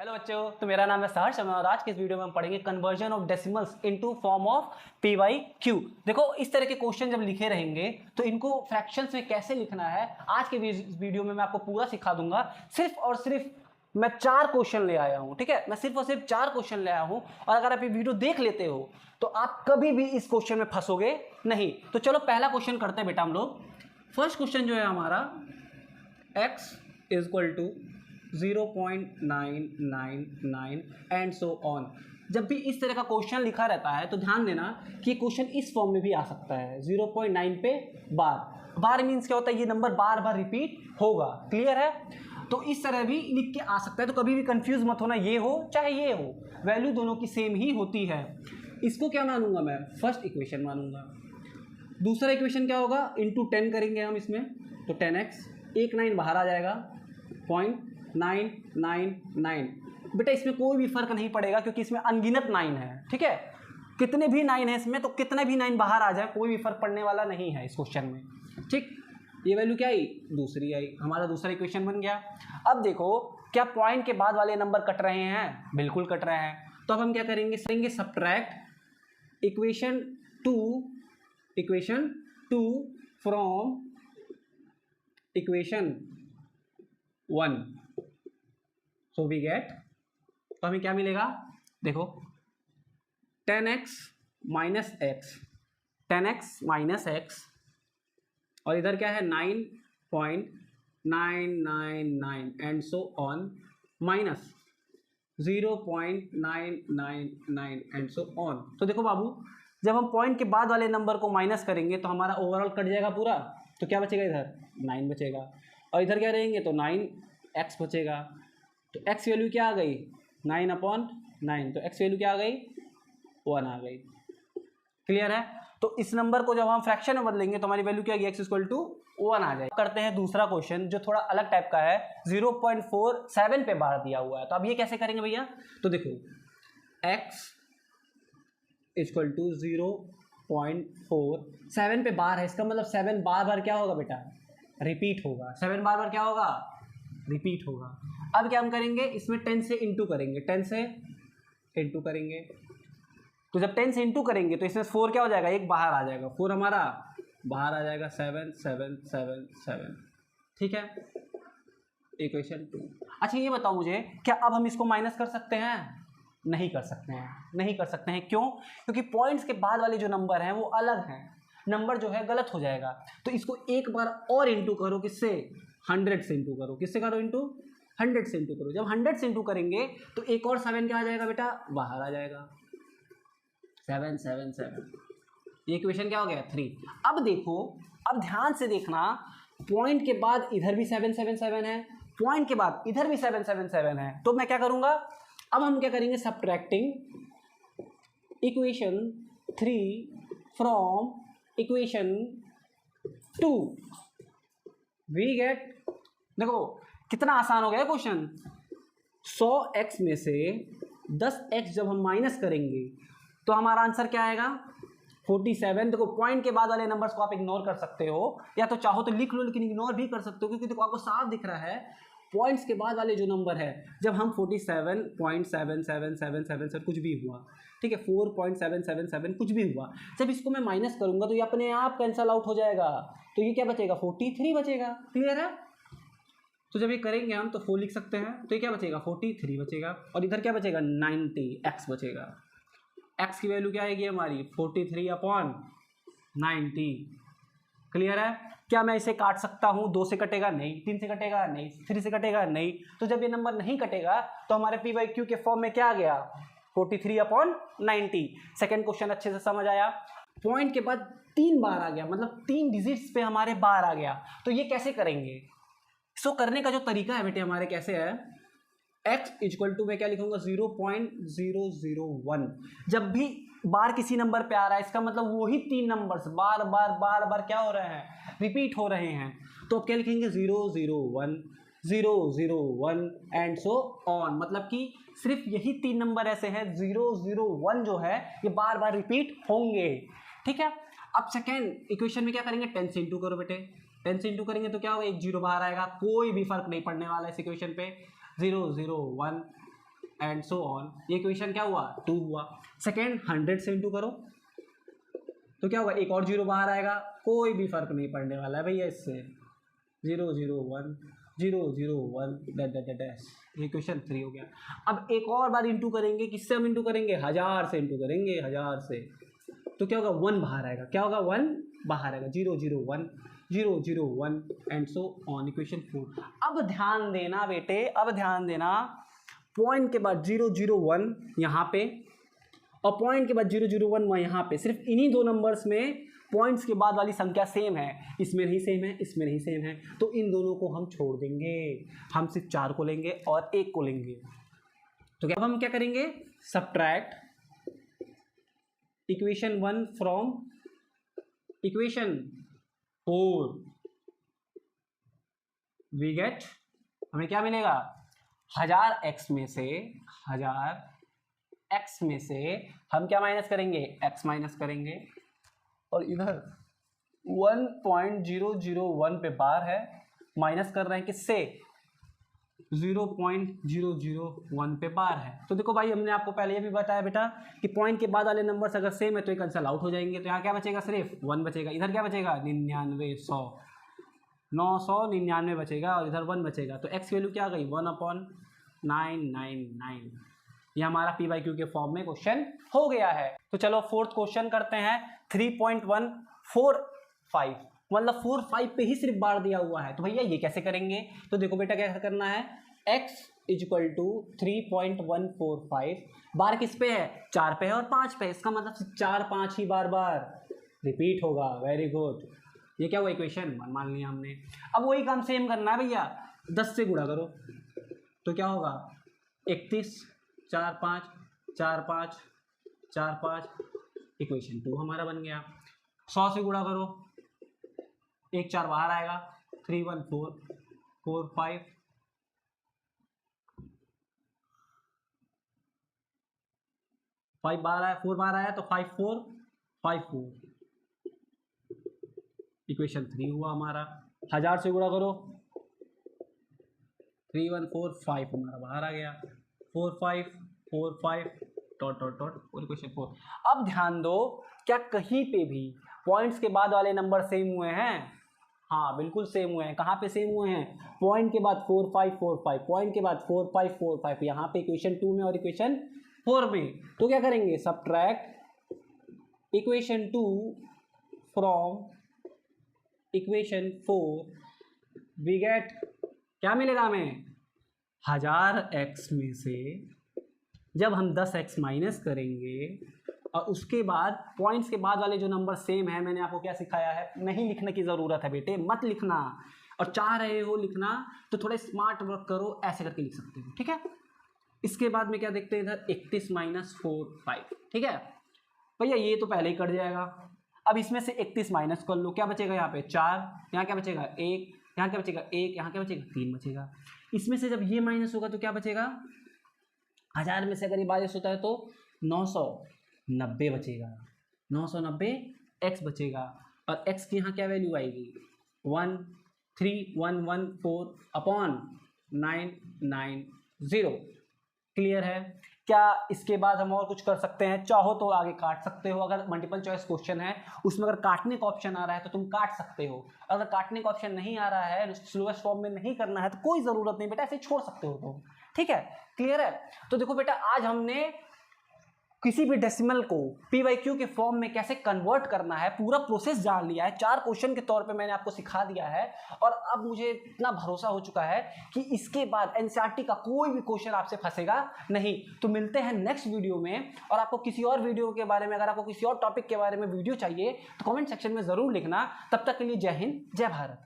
Hello बच्चों, तो मेरा नाम है सहर्ष और आज के इस वीडियो में हम पढ़ेंगे conversion of decimals into form of p by q. देखो, इस तरह के क्वेश्चन जब लिखे रहेंगे तो इनको फ्रैक्शंस में कैसे लिखना है आज के वीडियो में मैं आपको पूरा सिखा दूंगा। सिर्फ और सिर्फ मैं 4 क्वेश्चन ले आया हूँ, ठीक है। मैं सिर्फ और सिर्फ 4 क्वेश्चन ले आया हूँ और अगर आप ये वीडियो देख लेते हो तो आप कभी भी इस क्वेश्चन में फंसोगे नहीं। तो चलो पहला क्वेश्चन करते हैं बेटा हम लोग। फर्स्ट क्वेश्चन जो है हमारा x is equal to 0.999 and so on. जब भी इस तरह का क्वेश्चन लिखा रहता है तो ध्यान देना कि क्वेश्चन इस फॉर्म में भी आ सकता है। 0.9 पे बार बार मीन्स क्या होता है, ये नंबर बार बार रिपीट होगा। क्लियर है? तो इस तरह भी लिख के आ सकता है। तो कभी भी कंफ्यूज मत होना, ये हो चाहे ये हो, वैल्यू दोनों की सेम ही होती है। इसको क्या मानूंगा मैं? फर्स्ट इक्वेशन मानूंगा। दूसरा इक्वेशन क्या होगा? इंटू 10 करेंगे हम इसमें, तो 10x, एक 9 बाहर आ जाएगा, 0.999। बेटा इसमें कोई भी फर्क नहीं पड़ेगा क्योंकि इसमें अनगिनत 9 है, ठीक है। कितने भी 9 है इसमें, तो कितने भी 9 बाहर आ जाए कोई भी फर्क पड़ने वाला नहीं है इस क्वेश्चन में, ठीक। ये वैल्यू क्या आई? दूसरी आई। हमारा दूसरा इक्वेशन बन गया। अब देखो, क्या पॉइंट के बाद वाले नंबर कट रहे हैं? बिल्कुल कट रहे हैं। तो अब हम क्या करेंगे? Subtract equation two from equation 1, so we get, तो हमें क्या मिलेगा? देखो 10x माइनस एक्स और इधर क्या है? 9.999 and so on minus 0.999 and so on. तो देखो बाबू, जब हम पॉइंट के बाद वाले नंबर को माइनस करेंगे तो हमारा ओवरऑल कट जाएगा पूरा। तो क्या बचेगा? इधर 9 बचेगा और इधर क्या रहेंगे? तो 9x बचेगा। तो x वैल्यू क्या आ गई? 9/9। तो x वैल्यू क्या आ गई? 1 आ गई। क्लियर है? तो इस नंबर को जब हम फ्रैक्शन में बदलेंगे तो हमारी वैल्यू क्या आएगी? x इक्वल टू 1 आ जाएगी। करते हैं दूसरा क्वेश्चन जो थोड़ा अलग टाइप का है। 0.47 पे बार दिया हुआ है, तो अब ये कैसे करेंगे भैया? तो देखो x इक्वल टू 0.47 पे बार है, इसका मतलब 7 बार बार क्या होगा बेटा? रिपीट होगा। 7 बार बार क्या होगा? रिपीट होगा। अब क्या हम करेंगे? इसमें 10 से इंटू करेंगे, 10 से इंटू करेंगे। तो जब 10 से इंटू करेंगे तो इसमें 4 क्या हो जाएगा? एक बाहर आ जाएगा, 4 हमारा बाहर आ जाएगा। 7 7 7 7, ठीक है। इक्वेशन 2। अच्छा ये बताओ मुझे, क्या अब हम इसको माइनस कर सकते हैं? नहीं कर सकते हैं, नहीं कर सकते हैं। क्यों? क्योंकि पॉइंट्स के बाद वाले जो नंबर हैं वो अलग हैं, नंबर जो है गलत हो जाएगा। तो इसको एक बार और इंटू करो, किससे? 100 से इंटू करो। किससे करो? इंटू 100 से इंटू करो। जब 100 से इंटू करेंगे तो एक और 7 क्या आ जाएगा बेटा? बाहर आ जाएगा। 7 7 7, ये इक्वेशन क्या हो गया? 3। अब देखो, अब ध्यान से देखना, पॉइंट के बाद इधर भी 7 7 7 है, पॉइंट के बाद इधर भी 7 7 7 है। तो मैं क्या करूंगा? अब हम क्या करेंगे? Subtracting equation 3 from equation 2 we get. देखो कितना आसान हो गया क्वेश्चन। 100x में से 10x जब हम माइनस करेंगे तो हमारा आंसर क्या आएगा? 47। देखो पॉइंट के बाद वाले नंबर्स को आप इग्नोर कर सकते हो, या तो चाहो तो लिख लो, लेकिन इग्नोर भी कर सकते हो क्योंकि देखो आपको साफ दिख रहा है पॉइंट्स के बाद वाले जो नंबर है। जब हम 47.7777 कुछ भी हुआ, ठीक है, 4.777 कुछ भी हुआ, जब इसको मैं माइनस करूंगा तो ये अपने आप कैंसल आउट हो जाएगा। तो ये क्या बचेगा? 43 बचेगा। क्लियर है? तो जब ये करेंगे हम तो 4 लिख सकते हैं, तो ये क्या बचेगा? 43 बचेगा और इधर क्या बचेगा? 90x बचेगा। x की वैल्यू क्या आएगी हमारी? 43/90। क्लियर है? क्या मैं इसे काट सकता हूं? 2 से कटेगा? नहीं। 3 से कटेगा? नहीं। 3 से कटेगा? नहीं। तो जब ये नंबर नहीं कटेगा तो हमारे पी बाई क्यू के फॉर्म में क्या आ गया? 43/90। सेकेंड क्वेश्चन अच्छे से समझ आया? पॉइंट के बाद 3 बार आ गया, मतलब 3 डिजिट्स पे हमारे बार आ गया। तो ये कैसे करेंगे? इसको करने का जो तरीका है बेटे हमारे, कैसे है? x इक्वल टू मैं क्या लिखूंगा? 0.001। जब भी बार किसी नंबर पे आ रहा है इसका मतलब वही 3 नंबर्स बार बार बार बार क्या हो रहे हैं? रिपीट हो रहे हैं। तो अब क्या लिखेंगे? 001 001 एंड सो ऑन। मतलब कि सिर्फ यही 3 नंबर ऐसे हैं 001 जो है ये बार बार रिपीट होंगे, ठीक है। अब सेकेंड इक्वेशन में क्या करेंगे? 10 से इंटू करो बेटे। 10 से इंटू करेंगे तो क्या होगा? एक जीरो बाहर आएगा, कोई भी फर्क नहीं पड़ने वाला है इस इक्वेशन पे। 001 एंड सो ऑन। ये इक्वेशन क्या हुआ 2 हुआ। सेकेंड 100 से इंटू करो तो क्या होगा, एक और जीरो बाहर आएगा, कोई भी फर्क नहीं पड़ने वाला है भैया इससे। 0 0 1 0 0 1 डैश। ये क्वेश्चन 3 हो गया। अब एक और बार इंटू करेंगे, किससे हम इंटू करेंगे, 1000 से इंटू करेंगे, 1000 से। तो क्या होगा 1 बाहर आएगा, क्या होगा 1 बाहर आएगा। 0 0 1 0 0 1 एंड सो ऑन। इक्वेशन 4। अब ध्यान देना बेटे, अब ध्यान देना, पॉइंट के बाद 0 0 1 यहाँ पे और पॉइंट के बाद 0 0 1 यहाँ पे, सिर्फ इन्हीं दो नंबर्स में पॉइंट्स के बाद वाली संख्या सेम है, इसमें नहीं सेम है, इसमें नहीं सेम है, तो इन दोनों को हम छोड़ देंगे, हम सिर्फ 4 को लेंगे और 1 को लेंगे। तो क्या, अब हम क्या करेंगे, subtract equation 1 from equation 4, we get, हमें क्या मिलेगा, 1000x में से, 1000x में से हम क्या माइनस करेंगे, x माइनस करेंगे, और इधर 1.001 पे बार है, माइनस कर रहे हैं किससे, 0.001 पे बार है। तो देखो भाई, हमने आपको पहले ये भी बताया बेटा कि पॉइंट के बाद वाले नंबर्स अगर सेम है तो ये कैंसल आउट हो जाएंगे, तो यहाँ क्या बचेगा, सिर्फ 1 बचेगा। इधर क्या बचेगा, 99 100 999 बचेगा, और इधर 1 बचेगा। तो x की वैल्यू क्या आ गई, 1/999। ये हमारा p/q के फॉर्म में क्वेश्चन हो गया है। तो चलो फोर्थ क्वेश्चन करते हैं। 3.145, मतलब 4 5 पे ही सिर्फ बार दिया हुआ है, तो भैया ये कैसे करेंगे। तो देखो बेटा, क्या करना है, x = 3.145, बार किस पे है, 4 पे है और 5 पे, इसका मतलब 4 5 ही बार बार रिपीट होगा। वेरी गुड, ये क्या हुआ, इक्वेशन 1 मान लिया हमने। अब वही काम सेम करना है भैया, 10 से गुणा करो तो क्या होगा, 31 4 5 4 5 4 5, इक्वेशन 2 हमारा बन गया। 100 से गुणा करो, 1 4 बाहर आएगा, 3 1 4 4 5 5 बाहर आया, 4 बाहर आया, तो 5 4 5 4, इक्वेशन 3 हुआ हमारा। 1000 से गुणा करो, 3 1 4 5 हमारा बाहर आ गया, 4 5 4 5 डॉट डॉट डॉट, और इक्वेशन 4। अब ध्यान दो, क्या कहीं पे भी पॉइंट्स के बाद वाले नंबर सेम हुए हैं, हाँ बिल्कुल सेम हुए हैं। कहाँ पे सेम हुए हैं, पॉइंट के बाद 4 5 4 5, पॉइंट के बाद 4 5 4 5, यहाँ पे इक्वेशन 2 में और इक्वेशन 4 में। तो क्या करेंगे, subtract equation 2 from equation 4, we get, क्या मिलेगा हमें, 1000x में से जब हम 10x माइनस करेंगे और उसके बाद पॉइंट्स के बाद वाले जो नंबर सेम है, मैंने आपको क्या सिखाया है, नहीं लिखने की ज़रूरत है बेटे, मत लिखना, और चाह रहे हो लिखना तो थोड़ा स्मार्ट वर्क करो, ऐसे करके लिख सकते हो, ठीक है। इसके बाद में क्या देखते हैं, इधर 31 - 4 5, ठीक है भैया, ये तो पहले ही कट जाएगा। अब इसमें से 31 माइनस कर लो, क्या बचेगा यहाँ पे 4, यहाँ क्या बचेगा 1, यहाँ क्या बचेगा 1, यहाँ क्या बचेगा 3 बचेगा। इसमें से जब ये माइनस होगा तो क्या बचेगा, 1000 में से अगर ये माइनस होता है तो 990 बचेगा, 990 x बचेगा, और x की यहाँ क्या वैल्यू आएगी, 13114/990। क्लियर है। क्या इसके बाद हम और कुछ कर सकते हैं, चाहो तो आगे काट सकते हो, अगर मल्टीपल चॉइस क्वेश्चन है उसमें अगर काटने का ऑप्शन आ रहा है तो तुम काट सकते हो, अगर काटने का ऑप्शन नहीं आ रहा है, स्लोएस्ट फॉर्म में नहीं करना है तो कोई ज़रूरत नहीं बेटा, ऐसे छोड़ सकते हो तुम, ठीक है। क्लियर है। तो देखो बेटा, आज हमने किसी भी डेसिमल को p/q के फॉर्म में कैसे कन्वर्ट करना है पूरा प्रोसेस जान लिया है, 4 क्वेश्चन के तौर पे मैंने आपको सिखा दिया है, और अब मुझे इतना भरोसा हो चुका है कि इसके बाद एनसीईआरटी का कोई भी क्वेश्चन आपसे फंसेगा नहीं। तो मिलते हैं नेक्स्ट वीडियो में, और आपको किसी और वीडियो के बारे में, अगर आपको किसी और टॉपिक के बारे में वीडियो चाहिए तो कमेंट सेक्शन में ज़रूर लिखना। तब तक के लिए जय हिंद, जय भारत।